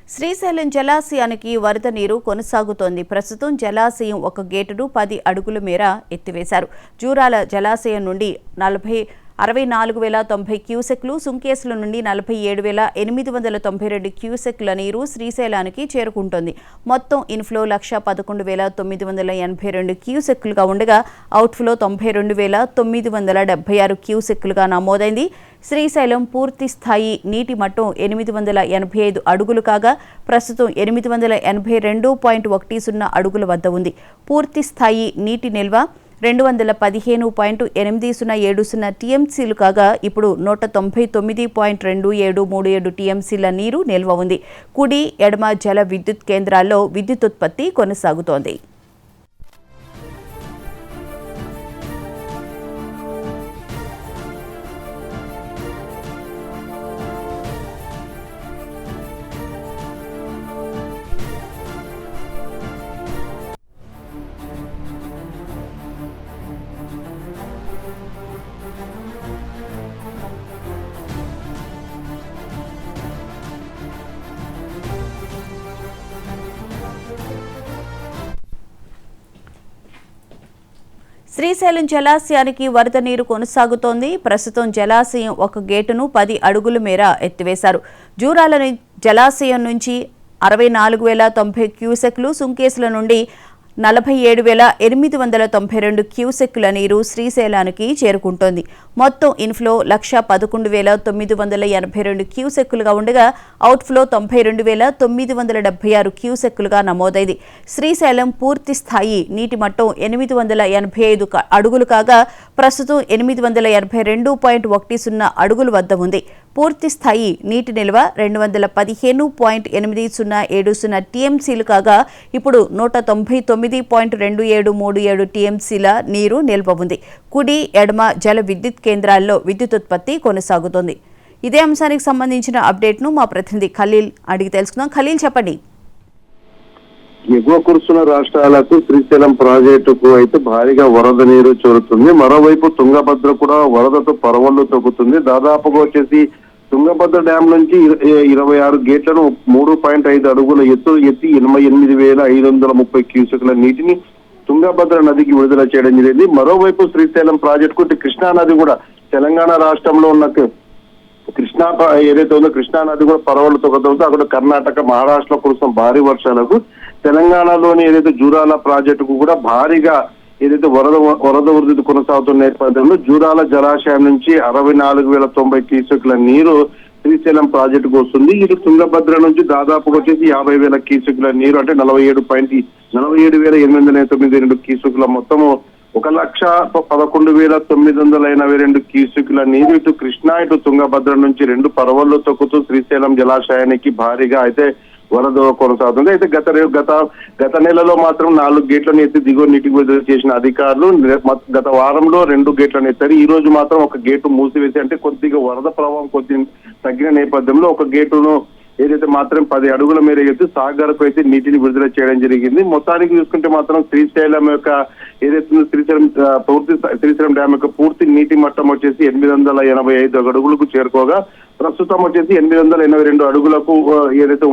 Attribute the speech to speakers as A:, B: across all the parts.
A: శ్రీశైలం జలాశయానికి వరద నీరు కొనసాగుతోంది. ప్రస్తుతం జలాశయం ఒక గేటును 10 అడుగుల మేర ఎత్తివేశారు. జూరాల జలాశయం నుండి 64,090 క్యూసెక్లు, సుంకేసుల నుండి 47,892 క్యూసెక్ల నీరు శ్రీశైలానికి చేరుకుంటోంది. మొత్తం ఇన్ఫ్లో 111,982 క్యూసెక్లుగా ఉండగా అవుట్ఫ్లో 92,976 క్యూసెక్లుగా నమోదైంది. శ్రీశైలం పూర్తి స్థాయి నీటి మట్టం 885 అడుగులు కాగా ప్రస్తుతం 882.10 అడుగుల వద్ద ఉంది. పూర్తి స్థాయి నీటి నిల్వ 215.8070 టీఎంసీలు కాగా ఇప్పుడు 199.2737 టీఎంసీల నీరు నిల్వ ఉంది. కుడి ఎడమ జల విద్యుత్ కేంద్రాల్లో విద్యుతుత్పత్తి కొనసాగుతోంది. శ్రీశైలం జలాశయానికి వరద నీరు కొనసాగుతోంది. ప్రస్తుతం జలాశయం ఒక గేటును 10 అడుగుల మేర ఎత్తివేశారు. జూరాల జలాశయం నుంచి 64,090 క్యూసెక్లు, సుంకేసుల నుండి 47,892 క్యూసెక్ల నీరు శ్రీశైలానికి చేరుకుంటోంది. మొత్తం ఇన్ఫ్లో 111,982 క్యూసెక్కులుగా ఉండగా అవుట్ఫ్లో 92,976 క్యూసెక్కులుగా నమోదైంది. శ్రీశైలం పూర్తి స్థాయి నీటి మట్టం 885 అడుగులు కాగా ప్రస్తుతం 882.10 అడుగుల వద్ద ఉంది. పూర్తి స్థాయి నీటి నిల్వ 215.8070 టీఎంసీలు కాగా ఇప్పుడు 199.2737 టీఎంసీల నీరు నిల్వ ఉంది. కుడి ఎడమ జల విద్యుత్ కేంద్రాల్లో విద్యుతుత్పత్తి కొనసాగుతోంది. ఇదే అంశానికి సంబంధించిన అప్డేట్ను మా ప్రతినిధి ఖలీల్ అడిగి తెలుసుకుందాం. ఖలీల్, చెప్పండి.
B: ఎగువ కురుస్తున్న రాష్ట్రాలకు శ్రీశైలం ప్రాజెక్టుకు అయితే భారీగా వరద నీరు చేరుతుంది. మరోవైపు తుంగభద్ర కూడా వరదతో పరవళ్లు తొక్కుతుంది. దాదాపుగా వచ్చేసి తుంగభద్ర డ్యాం నుంచి 26 గేట్లను 3.5 అడుగుల ఎత్తి 88,530 క్యూసెక్ల నీటిని తుంగభద్ర నదికి విడుదల చేయడం జరిగింది. మరోవైపు శ్రీశైలం ప్రాజెక్టుకు కృష్ణా నది కూడా తెలంగాణ రాష్ట్రంలో ఉన్న కృష్ణా ఏదైతే ఉందో కృష్ణా నది కూడా పరవళ్లు తొక్కడంతో అక్కడ కర్ణాటక, మహారాష్ట్ర కురుస్తున్న భారీ వర్షాలకు తెలంగాణలోని ఏదైతే జూరాల ప్రాజెక్టుకు కూడా భారీగా ఏదైతే వరద ఉధృతి కొనసాగుతున్న నేపథ్యంలో జూరాల జలాశయం నుంచి 64,090 క్యూసెక్ల నీరు శ్రీశైలం ప్రాజెక్టుకు వస్తుంది. ఇటు తుంగభద్ర నుంచి దాదాపుగా వచ్చేసి 50,000 క్యూసెక్ల నీరు అంటే 47,892 క్యూసెక్ల మొత్తము 1,11,982 క్యూసెక్ల నీరు ఇటు కృష్ణా ఇటు తుంగభద్ర నుంచి 2 పరవళ్లు తొక్కుతూ శ్రీశైలం జలాశయానికి భారీగా అయితే వరద కొనసాగుతుంది. అయితే గత నెలలో మాత్రం 4 గేట్లను ఎత్తి దిగువ నీటికి విడుదల చేసిన అధికారులు గత వారంలో 2 గేట్లను ఎత్తారు. ఈ రోజు మాత్రం ఒక గేటు మూసివేసి అంటే కొద్దిగా వరద ప్రభావం తగ్గిన నేపథ్యంలో ఒక గేటును ఏదైతే మాత్రం 10 అడుగుల మేర ఎత్తి సాగర్ కు అయితే నీటిని విడుదల చేయడం జరిగింది. మొత్తానికి చూసుకుంటే మాత్రం శ్రీశైలం యొక్క ఏదైతే శ్రీశైలం డ్యామ్ యొక్క పూర్తి నీటి మట్టం వచ్చేసి 885 అడుగులకు చేరుకోగా ప్రస్తుతం వచ్చేసి 882 అడుగులకు ఏదైతే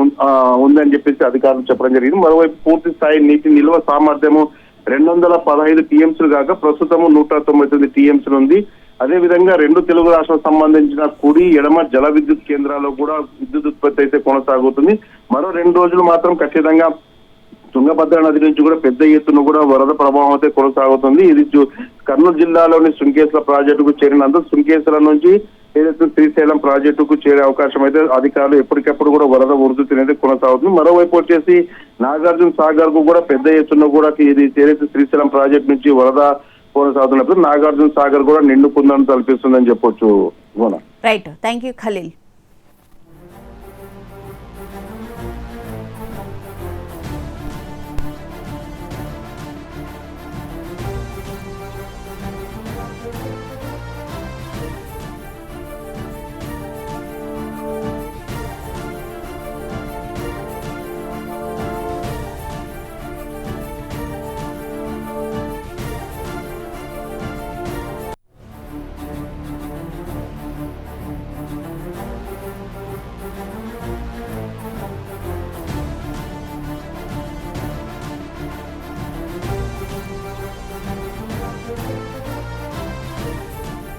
B: ఉందని చెప్పేసి అధికారులు చెప్పడం జరిగింది. మరోవైపు పూర్తి స్థాయి నీటి నిల్వ సామర్థ్యము 215 టీఎంసీలు కాగా ప్రస్తుతము 199 టీఎంసీలు ఉంది. అదే విధంగా 2 తెలుగు రాష్ట్రాలకు సంబంధించిన కుడి ఎడమ జల విద్యుత్ కేంద్రాల్లో కూడా విద్యుత్ ఉత్పత్తి అయితే కొనసాగుతుంది. మరో 2 రోజులు మాత్రం ఖచ్చితంగా తుంగభద్ర నది నుంచి కూడా పెద్ద ఎత్తున కూడా వరద ప్రభావం అయితే కొనసాగుతుంది. ఇది కర్నూలు జిల్లాలోని సుంకేసుల ప్రాజెక్టుకు చేరినంత సుంకేసుల నుంచి ఏదైతే శ్రీశైలం ప్రాజెక్టుకు చేరే అవకాశం అయితే అధికారులు ఎప్పటికప్పుడు కూడా వరద ఉధృతి అనేది కొనసాగుతుంది. మరోవైపు వచ్చేసి నాగార్జున సాగర్ కు కూడా పెద్ద ఎత్తున కూడా ఇది ఏదైతే శ్రీశైలం ప్రాజెక్టు నుంచి వరద కొనసాగుతున్నప్పుడు నాగార్జున సాగర్ కూడా నిండుకుందని తలపిస్తుందని చెప్పొచ్చు.
A: Right, thank you Khaleel.